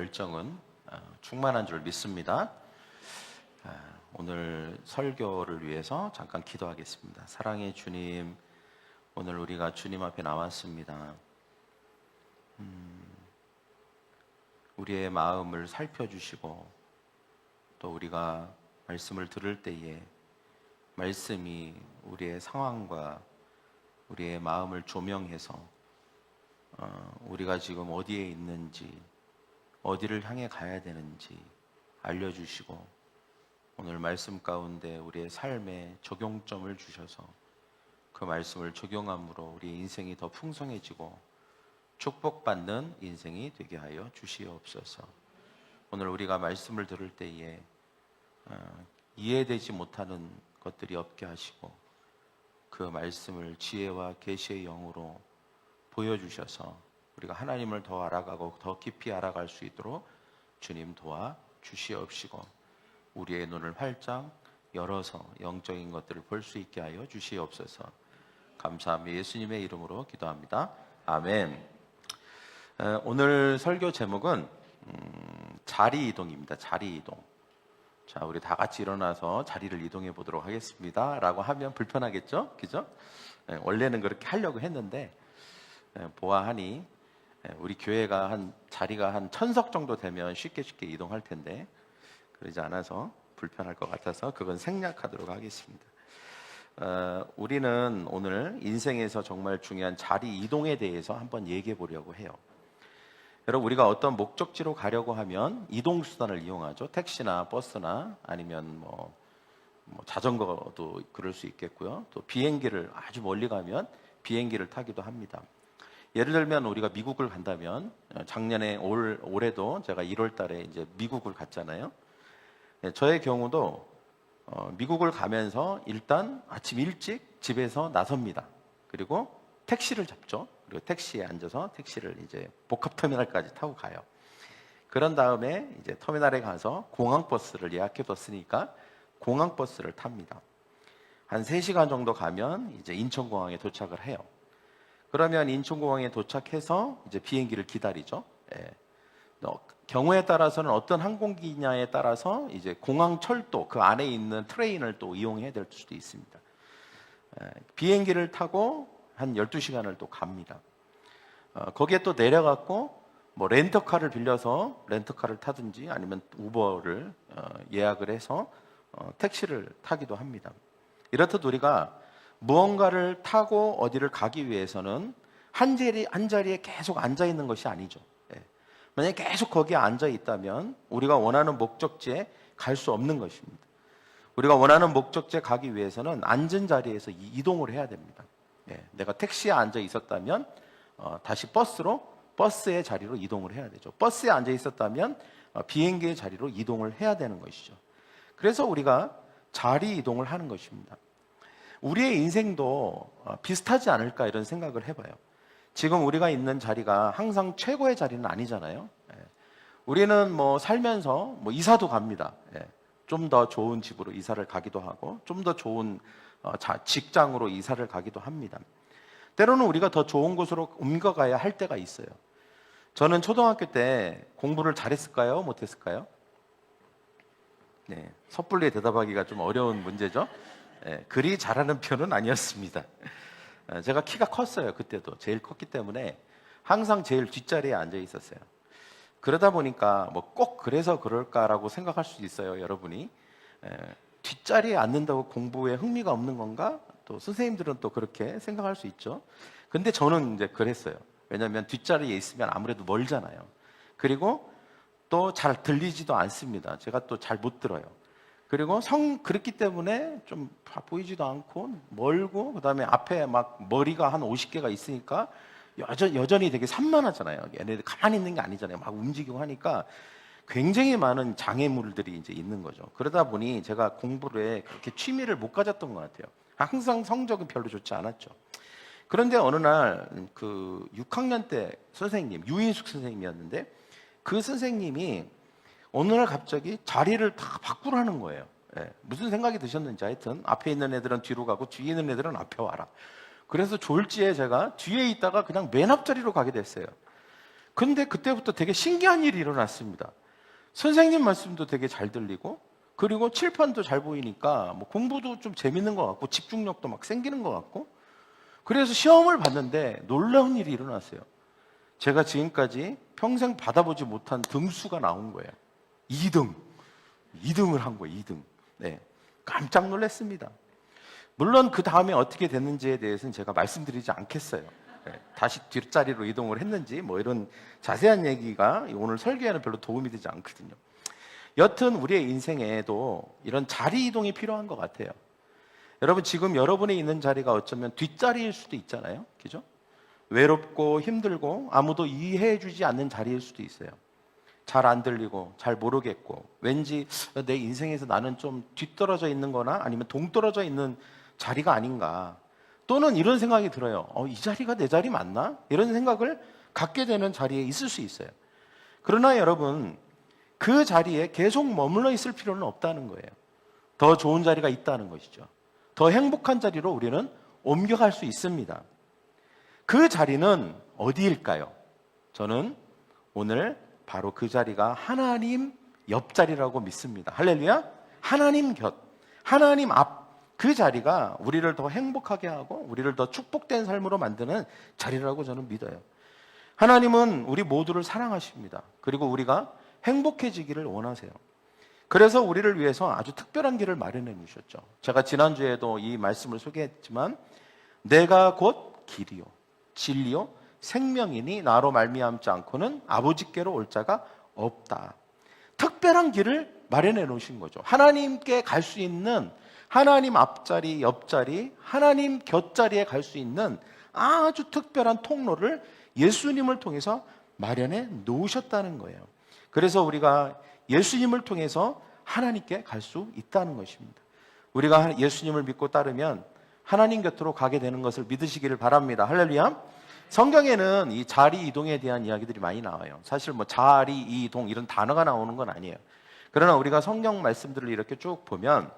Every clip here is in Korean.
열정은 충만한 줄 믿습니다. 오늘 설교를 위해서 잠깐 기도하겠습니다. 사랑의 주님, 오늘 우리가 주님 앞에 나왔습니다. 우리의 마음을 살펴주시고 또 우리가 말씀을 들을 때에 말씀이 우리의 상황과 우리의 마음을 조명해서 우리가 지금 어디에 있는지, 어디를 향해 가야 되는지 알려주시고 오늘 말씀 가운데 우리의 삶에 적용점을 주셔서 그 말씀을 적용함으로 우리 인생이 더 풍성해지고 축복받는 인생이 되게 하여 주시옵소서. 오늘 우리가 말씀을 들을 때에 이해되지 못하는 것들이 없게 하시고 그 말씀을 지혜와 계시의 영으로 보여주셔서 우리가 하나님을 더 알아가고 더 깊이 알아갈 수 있도록 주님 도와 주시옵시고 우리의 눈을 활짝 열어서 영적인 것들을 볼 수 있게 하여 주시옵소서. 감사하며 예수님의 이름으로 기도합니다. 아멘. 오늘 설교 제목은 자리 이동입니다. 자리 이동. 자, 우리 다 같이 일어나서 자리를 이동해 보도록 하겠습니다 라고 하면 불편하겠죠? 그죠? 원래는 그렇게 하려고 했는데 보아하니 우리 교회가 자리가 한 1000석 정도 되면 쉽게 이동할 텐데 그러지 않아서 불편할 것 같아서 그건 생략하도록 하겠습니다. 우리는 오늘 인생에서 정말 중요한 자리 이동에 대해서 한번 얘기해 보려고 해요. 여러분, 우리가 어떤 목적지로 가려고 하면 이동수단을 이용하죠. 택시나 버스나 아니면 뭐 자전거도 그럴 수 있겠고요. 또 비행기를 아주 멀리 가면 비행기를 타기도 합니다. 예를 들면 우리가 미국을 간다면 작년에 올해도 제가 1월 달에 이제 미국을 갔잖아요. 저의 경우도 미국을 가면서 일단 아침 일찍 집에서 나섭니다. 그리고 택시를 잡죠. 그리고 택시에 앉아서 택시를 이제 복합터미널까지 타고 가요. 그런 다음에 이제 터미널에 가서 공항버스를 예약해뒀으니까 공항버스를 탑니다. 한 3시간 정도 가면 이제 인천공항에 도착을 해요. 그러면 인천공항에 도착해서 이제 비행기를 기다리죠. 경우에 따라서는 어떤 항공기냐에 따라서 이제 공항 철도 그 안에 있는 트레인을 또 이용해야 될 수도 있습니다. 비행기를 타고 한 12시간을 또 갑니다. 거기에 또 내려갖고 뭐 렌터카를 빌려서 렌터카를 타든지 아니면 우버를 예약을 해서 택시를 타기도 합니다. 이렇듯 우리가 무언가를 타고 어디를 가기 위해서는 한 자리에 계속 앉아 있는 것이 아니죠. 만약에 계속 거기에 앉아 있다면 우리가 원하는 목적지에 갈 수 없는 것입니다. 우리가 원하는 목적지에 가기 위해서는 앉은 자리에서 이동을 해야 됩니다. 내가 택시에 앉아 있었다면 다시 버스의 자리로 이동을 해야 되죠. 버스에 앉아 있었다면 비행기의 자리로 이동을 해야 되는 것이죠. 그래서 우리가 자리 이동을 하는 것입니다. 우리의 인생도 비슷하지 않을까 이런 생각을 해봐요. 지금 우리가 있는 자리가 항상 최고의 자리는 아니잖아요. 우리는 뭐 살면서 뭐 이사도 갑니다. 좀 더 좋은 집으로 이사를 가기도 하고 좀 더 좋은 직장으로 이사를 가기도 합니다. 때로는 우리가 더 좋은 곳으로 옮겨가야 할 때가 있어요. 저는 초등학교 때 공부를 잘했을까요? 못했을까요? 섣불리 대답하기가 좀 어려운 문제죠. 그리 잘하는 편은 아니었습니다. 제가 키가 컸어요. 그때도 제일 컸기 때문에 항상 제일 뒷자리에 앉아 있었어요. 그러다 보니까 뭐 꼭 그래서 그럴까라고 생각할 수도 있어요. 여러분이 뒷자리에 앉는다고 공부에 흥미가 없는 건가? 또 선생님들은 또 그렇게 생각할 수 있죠. 근데 저는 이제 그랬어요. 왜냐하면 뒷자리에 있으면 아무래도 멀잖아요. 그리고 또 잘 들리지도 않습니다. 제가 또 잘 못 들어요. 그리고 그렇기 때문에 좀 보이지도 않고 멀고 그다음에 앞에 막 머리가 한 50개가 있으니까 여전히 되게 산만하잖아요. 얘네들 가만히 있는 게 아니잖아요. 막 움직이고 하니까 굉장히 많은 장애물들이 이제 있는 거죠. 그러다 보니 제가 공부를 그렇게 취미를 못 가졌던 것 같아요. 항상 성적은 별로 좋지 않았죠. 그런데 어느 날 그 6학년 때 선생님, 유인숙 선생님이었는데 그 선생님이 어느 날 갑자기 자리를 다 바꾸라는 거예요. 무슨 생각이 드셨는지 하여튼 앞에 있는 애들은 뒤로 가고 뒤에 있는 애들은 앞에 와라. 그래서 졸지에 제가 뒤에 있다가 그냥 맨 앞자리로 가게 됐어요. 근데 그때부터 되게 신기한 일이 일어났습니다. 선생님 말씀도 되게 잘 들리고, 그리고 칠판도 잘 보이니까 뭐 공부도 좀 재밌는 것 같고 집중력도 막 생기는 것 같고, 그래서 시험을 봤는데 놀라운 일이 일어났어요. 제가 지금까지 평생 받아보지 못한 등수가 나온 거예요. 2등. 2등을 한 거예요. 2등. 네. 깜짝 놀랐습니다. 물론 그 다음에 어떻게 됐는지에 대해서는 제가 말씀드리지 않겠어요. 네. 다시 뒷자리로 이동을 했는지 뭐 이런 자세한 얘기가 오늘 설교에는 별로 도움이 되지 않거든요. 여튼 우리의 인생에도 이런 자리 이동이 필요한 것 같아요. 여러분, 지금 여러분이 있는 자리가 어쩌면 뒷자리일 수도 있잖아요. 그죠? 외롭고 힘들고 아무도 이해해 주지 않는 자리일 수도 있어요. 잘 안 들리고 잘 모르겠고 왠지 내 인생에서 나는 좀 뒤떨어져 있는 거나 아니면 동떨어져 있는 자리가 아닌가, 또는 이런 생각이 들어요. 이 자리가 내 자리 맞나? 이런 생각을 갖게 되는 자리에 있을 수 있어요. 그러나 여러분, 그 자리에 계속 머물러 있을 필요는 없다는 거예요. 더 좋은 자리가 있다는 것이죠. 더 행복한 자리로 우리는 옮겨갈 수 있습니다. 그 자리는 어디일까요? 저는 오늘 바로 그 자리가 하나님 옆자리라고 믿습니다. 할렐루야. 하나님 곁, 하나님 앞, 그 자리가 우리를 더 행복하게 하고 우리를 더 축복된 삶으로 만드는 자리라고 저는 믿어요. 하나님은 우리 모두를 사랑하십니다. 그리고 우리가 행복해지기를 원하세요. 그래서 우리를 위해서 아주 특별한 길을 마련해 주셨죠. 제가 지난주에도 이 말씀을 소개했지만, 내가 곧 길이요 진리요 생명이니 나로 말미암지 않고는 아버지께로 올 자가 없다. 특별한 길을 마련해 놓으신 거죠. 하나님께 갈 수 있는, 하나님 앞자리, 옆자리, 하나님 곁자리에 갈 수 있는 아주 특별한 통로를 예수님을 통해서 마련해 놓으셨다는 거예요. 그래서 우리가 예수님을 통해서 하나님께 갈 수 있다는 것입니다. 우리가 예수님을 믿고 따르면 하나님 곁으로 가게 되는 것을 믿으시기를 바랍니다. 할렐루야. 성경에는 이 자리 이동에 대한 이야기들이 많이 나와요. 사실 뭐 자리 이동 이런 단어가 나오는 건 아니에요. 그러나 우리가 성경 말씀들을 이렇게 쭉 보면,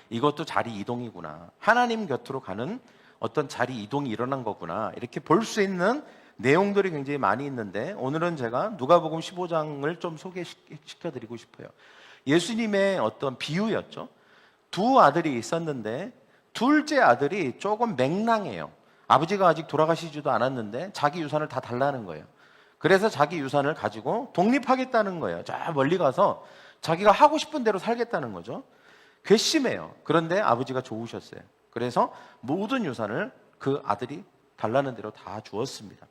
이것도 자리 이동이구나, 하나님 곁으로 가는 어떤 자리 이동이 일어난 거구나, 이렇게 볼 수 있는 내용들이 굉장히 많이 있는데, 오늘은 제가 누가복음 15장을 좀 소개시켜드리고 싶어요. 예수님의 어떤 비유였죠. 두 아들이 있었는데 둘째 아들이 조금 맹랑해요. 아버지가 아직 돌아가시지도 않았는데 자기 유산을 다 달라는 거예요. 그래서 자기 유산을 가지고 독립하겠다는 거예요. 저 멀리 가서 자기가 하고 싶은 대로 살겠다는 거죠. 괘씸해요. 그런데 아버지가 좋으셨어요. 그래서 모든 유산을 그 아들이 달라는 대로 다 주었습니다.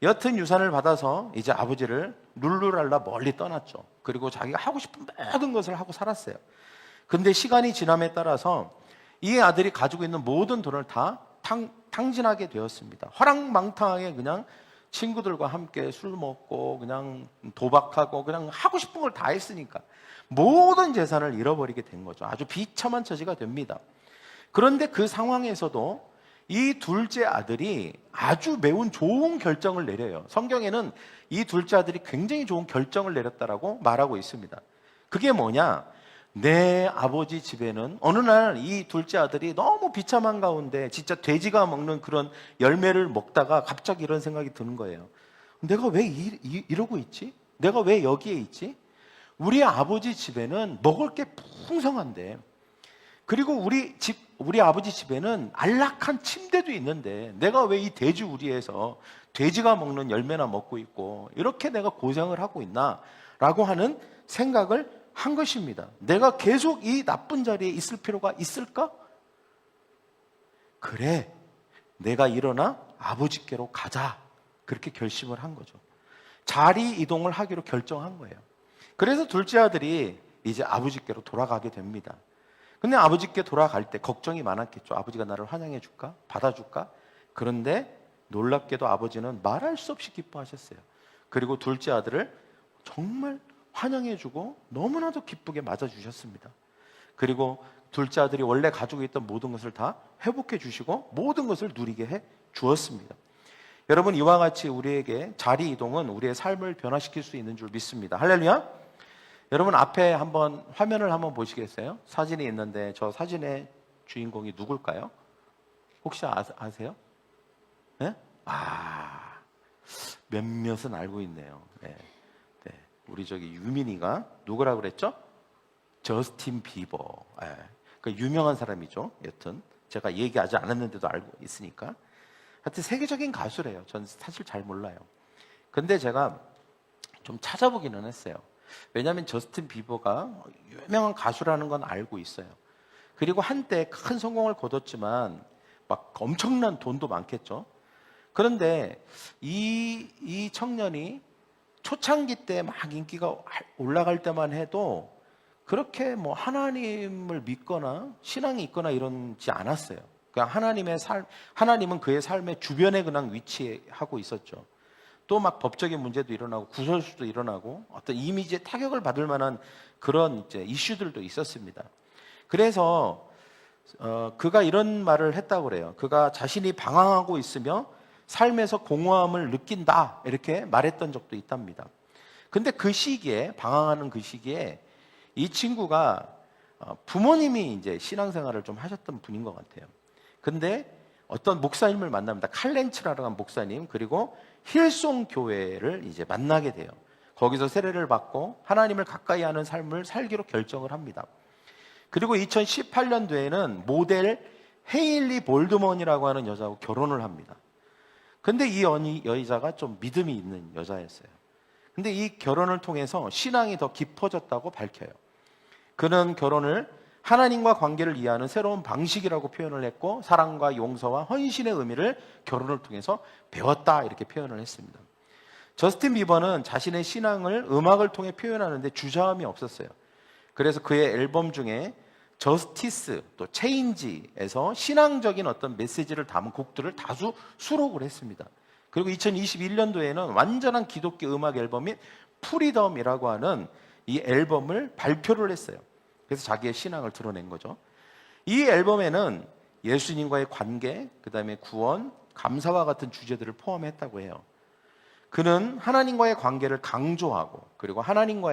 여튼 유산을 받아서 이제 아버지를 룰루랄라 멀리 떠났죠. 그리고 자기가 하고 싶은 모든 것을 하고 살았어요. 근데 시간이 지남에 따라서 이 아들이 가지고 있는 모든 돈을 다 탕진하게 되었습니다. 화랑망탕하게 그냥 친구들과 함께 술 먹고 그냥 도박하고 그냥 하고 싶은 걸 다 했으니까 모든 재산을 잃어버리게 된 거죠. 아주 비참한 처지가 됩니다. 그런데 그 상황에서도 이 둘째 아들이 아주 매우 좋은 결정을 내려요. 성경에는 이 둘째 아들이 굉장히 좋은 결정을 내렸다라고 말하고 있습니다. 그게 뭐냐? 내 아버지 집에는 어느 날 이 둘째 아들이 너무 비참한 가운데 진짜 돼지가 먹는 그런 열매를 먹다가 갑자기 이런 생각이 드는 거예요. 내가 왜 이러고 있지? 내가 왜 여기에 있지? 우리 아버지 집에는 먹을 게 풍성한데, 그리고 우리 아버지 집에는 안락한 침대도 있는데 내가 왜 이 돼지 우리에서 돼지가 먹는 열매나 먹고 있고 이렇게 내가 고생을 하고 있나? 라고 하는 생각을 한 것입니다. 내가 계속 이 나쁜 자리에 있을 필요가 있을까? 그래, 내가 일어나 아버지께로 가자. 그렇게 결심을 한 거죠. 자리 이동을 하기로 결정한 거예요. 그래서 둘째 아들이 이제 아버지께로 돌아가게 됩니다. 근데 아버지께 돌아갈 때 걱정이 많았겠죠. 아버지가 나를 환영해 줄까? 받아줄까? 그런데 놀랍게도 아버지는 말할 수 없이 기뻐하셨어요. 그리고 둘째 아들을 정말 환영해주고 너무나도 기쁘게 맞아주셨습니다. 그리고 둘째 아들이 원래 가지고 있던 모든 것을 다 회복해 주시고 모든 것을 누리게 해 주었습니다. 여러분, 이와 같이 우리에게 자리 이동은 우리의 삶을 변화시킬 수 있는 줄 믿습니다. 할렐루야. 여러분, 앞에 한번 화면을 한번 보시겠어요? 사진이 있는데 저 사진의 주인공이 누굴까요? 혹시 아세요? 네? 몇몇은 알고 있네요. 네. 네. 우리 저기 유민이가 누구라고 그랬죠? 저스틴 비버. 네. 그 유명한 사람이죠. 여튼 제가 얘기하지 않았는데도 알고 있으니까. 하여튼 세계적인 가수래요. 전 사실 잘 몰라요. 근데 제가 좀 찾아보기는 했어요. 왜냐하면 저스틴 비버가 유명한 가수라는 건 알고 있어요. 그리고 한때 큰 성공을 거뒀지만 막 엄청난 돈도 많겠죠. 그런데 이 청년이 초창기 때 막 인기가 올라갈 때만 해도 그렇게 뭐 하나님을 믿거나 신앙이 있거나 이런지 않았어요. 그냥 하나님은 그의 삶의 주변에 그냥 위치하고 있었죠. 또 막 법적인 문제도 일어나고 구설수도 일어나고 어떤 이미지에 타격을 받을 만한 그런 이제 이슈들도 있었습니다. 그래서 그가 이런 말을 했다고 그래요. 그가 자신이 방황하고 있으며 삶에서 공허함을 느낀다 이렇게 말했던 적도 있답니다. 근데 그 시기에 방황하는 그 시기에 이 친구가 부모님이 이제 신앙생활을 좀 하셨던 분인 것 같아요. 근데 어떤 목사님을 만납니다. 칼렌츠라는 목사님 그리고 힐송 교회를 이제 만나게 돼요. 거기서 세례를 받고 하나님을 가까이 하는 삶을 살기로 결정을 합니다. 그리고 2018년도에는 모델 헤일리 볼드먼이라고 하는 여자하고 결혼을 합니다. 근데 이 여자가 좀 믿음이 있는 여자였어요. 근데 이 결혼을 통해서 신앙이 더 깊어졌다고 밝혀요. 그는 결혼을 하나님과 관계를 이해하는 새로운 방식이라고 표현을 했고 사랑과 용서와 헌신의 의미를 결혼을 통해서 배웠다 이렇게 표현을 했습니다. 저스틴 비버는 자신의 신앙을 음악을 통해 표현하는데 주저함이 없었어요. 그래서 그의 앨범 중에 저스티스 또 체인지에서 신앙적인 어떤 메시지를 담은 곡들을 다수 수록을 했습니다. 그리고 2021년도에는 완전한 기독교 음악 앨범인 프리덤이라고 하는 이 앨범을 발표를 했어요. 그래서 자기의 신앙을 드러낸 거죠. 이 앨범에는 예수님과의 관계, 그 다음에 구원, 감사와 같은 주제들을 포함했다고 해요. 그는 하나님과의 관계를 강조하고 그리고 하나님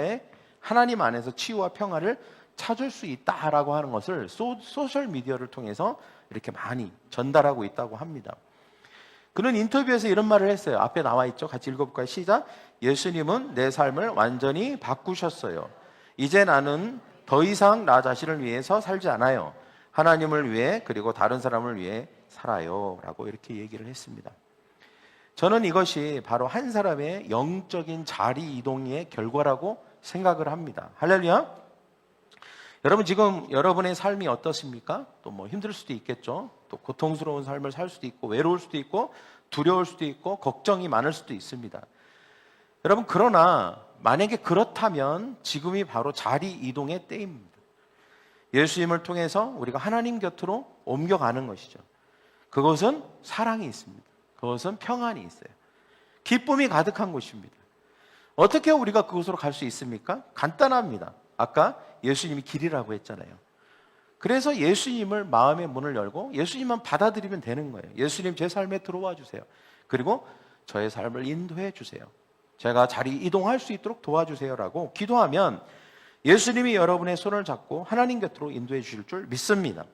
안에서 치유와 평화를 찾을 수 있다라고 하는 것을 소셜 미디어를 통해서 이렇게 많이 전달하고 있다고 합니다. 그는 인터뷰에서 이런 말을 했어요. 앞에 나와 있죠. 같이 읽어볼까요? 시작. 예수님은 내 삶을 완전히 바꾸셨어요. 이제 나는 더 이상 나 자신을 위해서 살지 않아요. 하나님을 위해 그리고 다른 사람을 위해 살아요. 라고 이렇게 얘기를 했습니다. 저는 이것이 바로 한 사람의 영적인 자리 이동의 결과라고 생각을 합니다. 할렐루야. 여러분 지금 여러분의 삶이 어떻습니까? 또 뭐 힘들 수도 있겠죠. 또 고통스러운 삶을 살 수도 있고 외로울 수도 있고 두려울 수도 있고 걱정이 많을 수도 있습니다. 여러분 그러나 만약에 그렇다면 지금이 바로 자리 이동의 때입니다. 예수님을 통해서 우리가 하나님 곁으로 옮겨가는 것이죠. 그것은 사랑이 있습니다. 그것은 평안이 있어요. 기쁨이 가득한 곳입니다. 어떻게 우리가 그곳으로 갈 수 있습니까? 간단합니다. 아까 예수님이 길이라고 했잖아요. 그래서 예수님을 마음의 문을 열고 예수님만 받아들이면 되는 거예요. 예수님 제 삶에 들어와 주세요. 그리고 저의 삶을 인도해 주세요. 제가 자리 이동할 수 있도록 도와주세요라고 기도하면 예수님이 여러분의 손을 잡고 하나님 곁으로 인도해 주실 줄 믿습니다.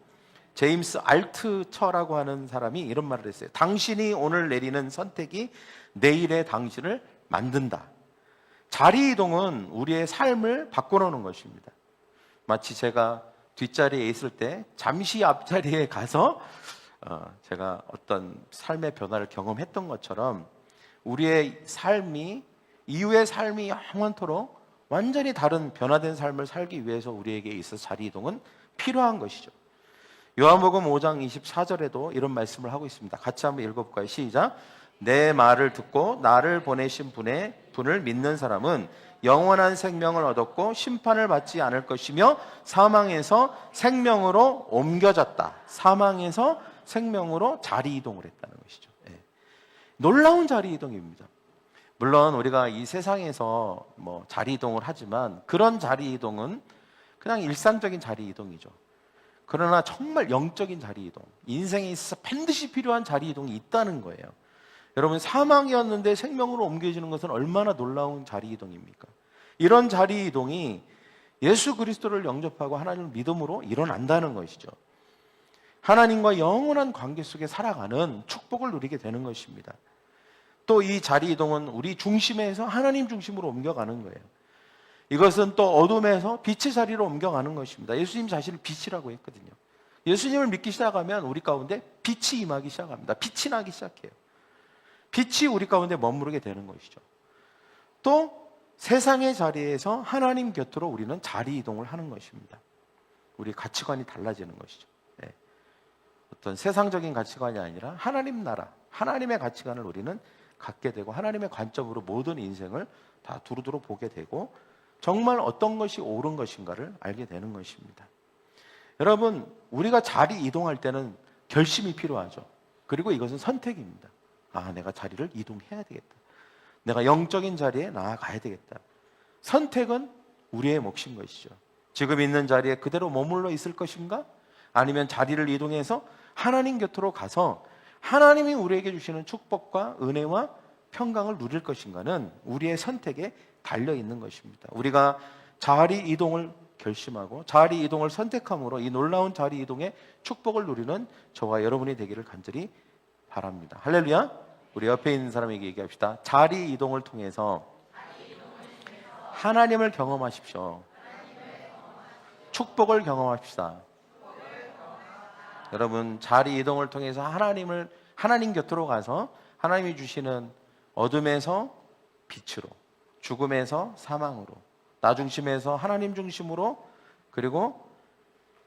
제임스 알트처라고 하는 사람이 이런 말을 했어요. 당신이 오늘 내리는 선택이 내일의 당신을 만든다. 자리 이동은 우리의 삶을 바꿔놓는 것입니다. 마치 제가 뒷자리에 있을 때 잠시 앞자리에 가서 제가 어떤 삶의 변화를 경험했던 것처럼 우리의 삶이 이후의 삶이 영원토록 완전히 다른 변화된 삶을 살기 위해서 우리에게 있어서 자리 이동은 필요한 것이죠. 요한복음 5장 24절에도 이런 말씀을 하고 있습니다. 같이 한번 읽어볼까요? 시작. 내 말을 듣고 나를 보내신 분을 믿는 사람은 영원한 생명을 얻었고 심판을 받지 않을 것이며 사망에서 생명으로 옮겨졌다. 사망에서 생명으로 자리 이동을 했다는 것이죠. 네. 놀라운 자리 이동입니다. 물론 우리가 이 세상에서 뭐 자리 이동을 하지만 그런 자리 이동은 그냥 일상적인 자리 이동이죠. 그러나 정말 영적인 자리 이동, 인생에 있어서 반드시 필요한 자리 이동이 있다는 거예요. 여러분 사망이었는데 생명으로 옮겨지는 것은 얼마나 놀라운 자리 이동입니까? 이런 자리 이동이 예수 그리스도를 영접하고 하나님을 믿음으로 일어난다는 것이죠. 하나님과 영원한 관계 속에 살아가는 축복을 누리게 되는 것입니다. 또 이 자리 이동은 우리 중심에서 하나님 중심으로 옮겨가는 거예요. 이것은 또 어둠에서 빛의 자리로 옮겨가는 것입니다. 예수님 자신을 빛이라고 했거든요. 예수님을 믿기 시작하면 우리 가운데 빛이 임하기 시작합니다. 빛이 나기 시작해요. 빛이 우리 가운데 머무르게 되는 것이죠. 또 세상의 자리에서 하나님 곁으로 우리는 자리 이동을 하는 것입니다. 우리 가치관이 달라지는 것이죠. 네. 어떤 세상적인 가치관이 아니라 하나님 나라, 하나님의 가치관을 우리는 갖게 되고 하나님의 관점으로 모든 인생을 다 두루두루 보게 되고 정말 어떤 것이 옳은 것인가를 알게 되는 것입니다. 여러분, 우리가 자리 이동할 때는 결심이 필요하죠. 그리고 이것은 선택입니다. 아, 내가 자리를 이동해야 되겠다. 내가 영적인 자리에 나아가야 되겠다. 선택은 우리의 몫인 것이죠. 지금 있는 자리에 그대로 머물러 있을 것인가? 아니면 자리를 이동해서 하나님 곁으로 가서 하나님이 우리에게 주시는 축복과 은혜와 평강을 누릴 것인가는 우리의 선택에 달려 있는 것입니다. 우리가 자리 이동을 결심하고 자리 이동을 선택함으로 이 놀라운 자리 이동의 축복을 누리는 저와 여러분이 되기를 간절히 바랍니다. 할렐루야. 우리 옆에 있는 사람에게 얘기합시다. 자리 이동을 통해서 하나님을 경험하십시오. 축복을 경험합시다. 여러분, 자리 이동을 통해서 하나님 곁으로 가서 하나님이 주시는 어둠에서 빛으로, 죽음에서 사망으로, 나 중심에서 하나님 중심으로, 그리고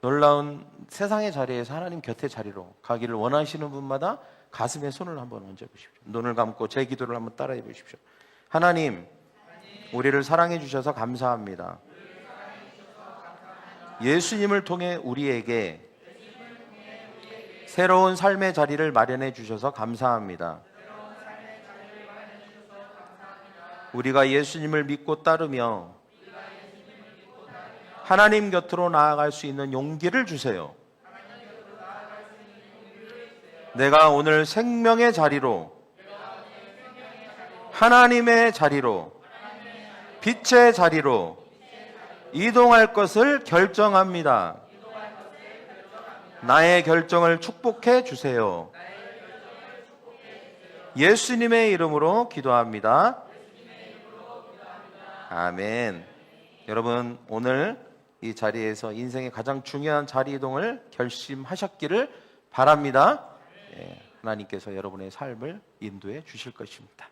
놀라운 세상의 자리에서 하나님 곁의 자리로 가기를 원하시는 분마다 가슴에 손을 한번 얹어 보십시오. 눈을 감고 제 기도를 한번 따라해 보십시오. 하나님, 우리를 사랑해 주셔서 감사합니다. 예수님을 통해 우리에게 새로운 삶의 자리를 마련해 주셔서 감사합니다. 우리가 예수님을 믿고 따르며 하나님 곁으로 나아갈 수 있는 용기를 주세요. 내가 오늘 생명의 자리로, 하나님의 자리로, 빛의 자리로 이동할 것을 결정합니다. 나의 결정을 축복해 주세요. 예수님의 이름으로 기도합니다. 아멘. 여러분, 오늘 이 자리에서 인생의 가장 중요한 자리 이동을 결심하셨기를 바랍니다. 하나님께서 여러분의 삶을 인도해 주실 것입니다.